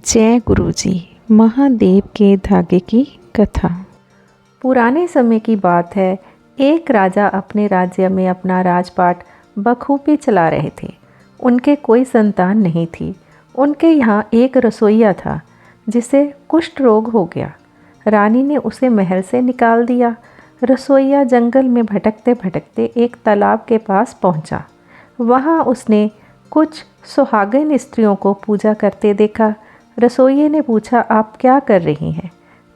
जय गुरुजी। महादेव के धागे की कथा। पुराने समय की बात है। एक राजा अपने राज्य में अपना राजपाट बखूबी चला रहे थे। उनके कोई संतान नहीं थी। उनके यहाँ एक रसोइया था जिसे कुष्ठ रोग हो गया। रानी ने उसे महल से निकाल दिया। रसोइया जंगल में भटकते भटकते एक तालाब के पास पहुँचा। वहाँ उसने कुछ सुहागिन स्त्रियों को पूजा करते देखा। रसोइये ने पूछा, आप क्या कर रही हैं?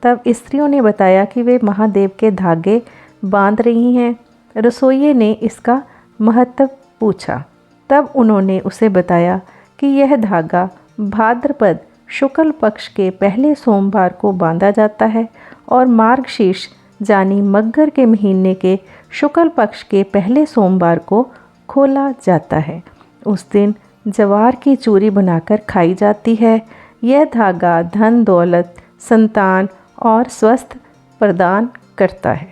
तब स्त्रियों ने बताया कि वे महादेव के धागे बांध रही हैं। रसोइये ने इसका महत्व पूछा। तब उन्होंने उसे बताया कि यह धागा भाद्रपद शुक्ल पक्ष के पहले सोमवार को बांधा जाता है और मार्गशीर्ष यानी मग्घर के महीने के शुक्ल पक्ष के पहले सोमवार को खोला जाता है। उस दिन जवार की चूरी बनाकर खाई जाती है। यह धागा धन दौलत, संतान और स्वस्थ प्रदान करता है।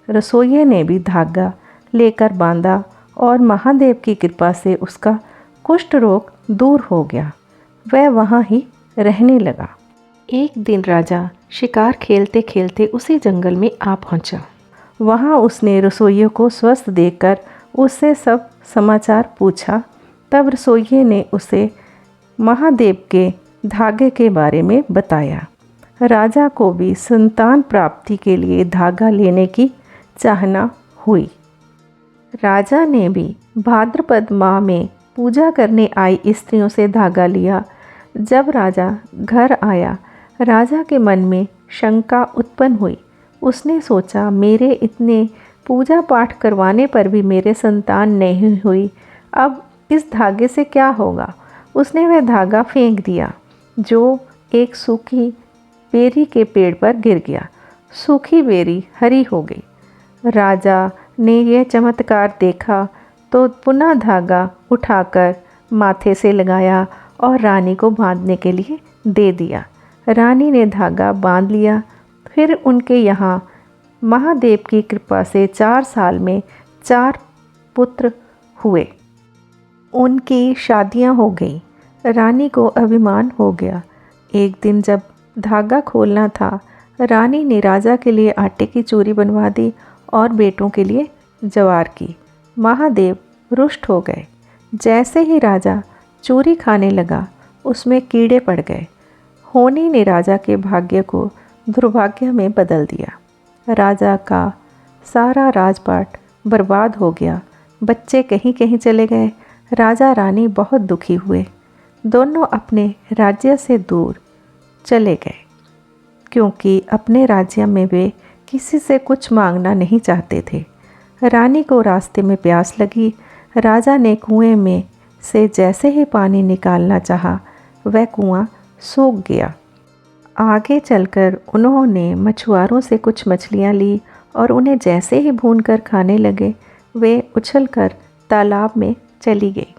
रसोइये ने भी धागा लेकर बांधा और महादेव की कृपा से उसका कुष्ठ रोग दूर हो गया। वह वहाँ ही रहने लगा। एक दिन राजा शिकार खेलते खेलते उसी जंगल में आ पहुँचा। वहाँ उसने रसोइये को स्वस्थ देखकर उससे सब समाचार पूछा। तब रसोइये ने उसे महादेव के धागे के बारे में बताया। राजा को भी संतान प्राप्ति के लिए धागा लेने की चाहना हुई। राजा ने भी भाद्रपद माह में पूजा करने आई स्त्रियों से धागा लिया। जब राजा घर आया, राजा के मन में शंका उत्पन्न हुई। उसने सोचा, मेरे इतने पूजा पाठ करवाने पर भी मेरे संतान नहीं हुई, अब इस धागे से क्या होगा? उसने वह धागा फेंक दिया जो एक सूखी बेरी के पेड़ पर गिर गया। सूखी बेरी हरी हो गई। राजा ने यह चमत्कार देखा तो पुनः धागा उठाकर माथे से लगाया और रानी को बांधने के लिए दे दिया। रानी ने धागा बांध लिया। फिर उनके यहाँ महादेव की कृपा से 4 साल में 4 पुत्र हुए। उनकी शादियां हो गई। रानी को अभिमान हो गया। एक दिन जब धागा खोलना था, रानी ने राजा के लिए आटे की चूरी बनवा दी और बेटों के लिए जवार की। महादेव रुष्ट हो गए। जैसे ही राजा चूरी खाने लगा, उसमें कीड़े पड़ गए। होनी ने राजा के भाग्य को दुर्भाग्य में बदल दिया। राजा का सारा राजपाट बर्बाद हो गया। बच्चे कहीं कहीं चले गए। राजा रानी बहुत दुखी हुए। दोनों अपने राज्य से दूर चले गए क्योंकि अपने राज्य में वे किसी से कुछ मांगना नहीं चाहते थे। रानी को रास्ते में प्यास लगी। राजा ने कुएं में से जैसे ही पानी निकालना चाहा, वह कुआं सूख गया। आगे चलकर उन्होंने मछुआरों से कुछ मछलियां ली और उन्हें जैसे ही भूनकर खाने लगे, वे उछलकर तालाब में चली गई।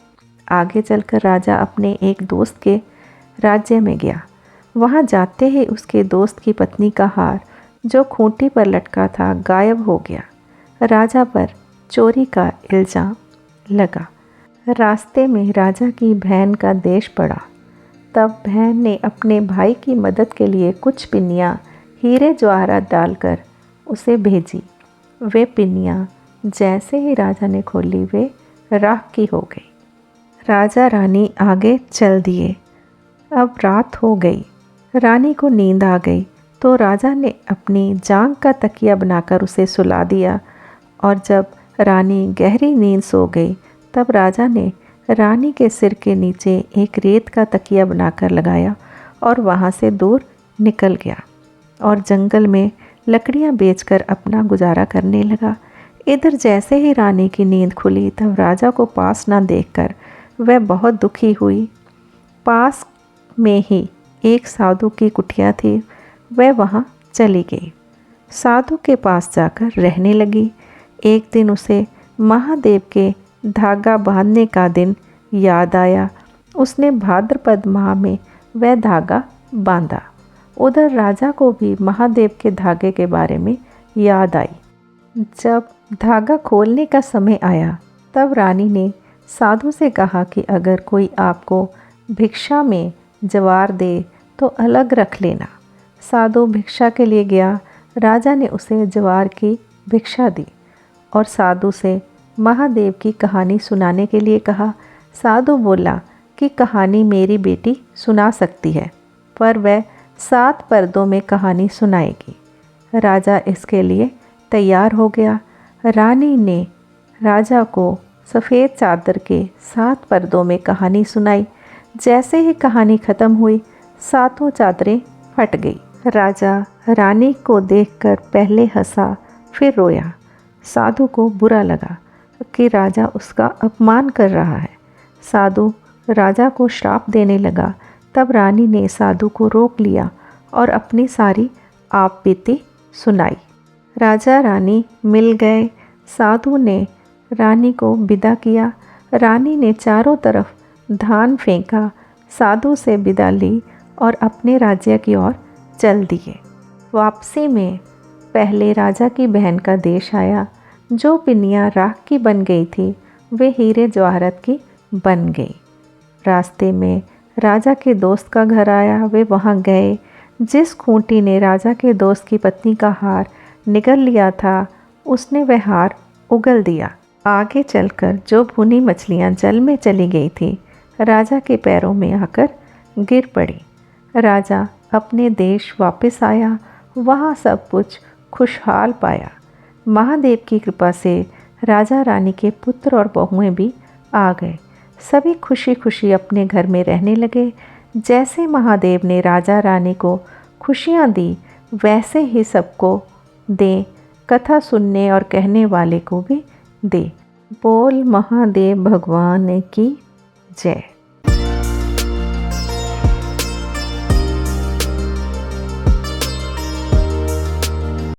आगे चलकर राजा अपने एक दोस्त के राज्य में गया। वहां जाते ही उसके दोस्त की पत्नी का हार, जो खूंटी पर लटका था, गायब हो गया। राजा पर चोरी का इल्जाम लगा। रास्ते में राजा की बहन का देश पड़ा। तब बहन ने अपने भाई की मदद के लिए कुछ पिन्नियाँ हीरे जवाहरात डालकर उसे भेजी। वे पिन्नियाँ जैसे ही राजा ने खोली, वे राख की हो गई। राजा रानी आगे चल दिए। अब रात हो गई। रानी को नींद आ गई तो राजा ने अपनी जांघ का तकिया बनाकर उसे सुला दिया और जब रानी गहरी नींद सो गई, तब राजा ने रानी के सिर के नीचे एक रेत का तकिया बनाकर लगाया और वहाँ से दूर निकल गया और जंगल में लकड़ियाँ बेचकर अपना गुजारा करने लगा। इधर जैसे ही रानी की नींद खुली, तब राजा को पास न देखकर वह बहुत दुखी हुई। पास में ही एक साधु की कुटिया थी। वह वहाँ चली गई। साधु के पास जाकर रहने लगी। एक दिन उसे महादेव के धागा बांधने का दिन याद आया। उसने भाद्रपद माह में वह धागा बांधा। उधर राजा को भी महादेव के धागे के बारे में याद आई। जब धागा खोलने का समय आया, तब रानी ने साधु से कहा कि अगर कोई आपको भिक्षा में जवार दे तो अलग रख लेना। साधु भिक्षा के लिए गया। राजा ने उसे ज्वार की भिक्षा दी और साधु से महादेव की कहानी सुनाने के लिए कहा। साधु बोला कि कहानी मेरी बेटी सुना सकती है, पर वह 7 पर्दों में कहानी सुनाएगी। राजा इसके लिए तैयार हो गया। रानी ने राजा को सफ़ेद चादर के 7 पर्दों में कहानी सुनाई। जैसे ही कहानी ख़त्म हुई, 7 चादरें फट गई। राजा रानी को देखकर पहले हंसा, फिर रोया। साधु को बुरा लगा कि राजा उसका अपमान कर रहा है। साधु राजा को श्राप देने लगा। तब रानी ने साधु को रोक लिया और अपनी सारी आप बीती सुनाई। राजा रानी मिल गए। साधु ने रानी को विदा किया। रानी ने चारों तरफ धान फेंका, साधु से विदा ली और अपने राज्य की ओर चल दिए। वापसी में पहले राजा की बहन का देश आया। जो पिनिया राख की बन गई थी, वे हीरे जवाहरत की बन गई। रास्ते में राजा के दोस्त का घर आया। वे वहाँ गए। जिस खूंटी ने राजा के दोस्त की पत्नी का हार निगल लिया था, उसने वह हार उगल दिया। आगे चलकर जो भुनी मछलियाँ जल में चली गई थी, राजा के पैरों में आकर गिर पड़ी। राजा अपने देश वापस आया। वहाँ सब कुछ खुशहाल पाया। महादेव की कृपा से राजा रानी के पुत्र और बहुएं भी आ गए। सभी खुशी खुशी अपने घर में रहने लगे। जैसे महादेव ने राजा रानी को खुशियाँ दी, वैसे ही सबको दे, कथा सुनने और कहने वाले को भी दे। बोल महादेव भगवान की जय।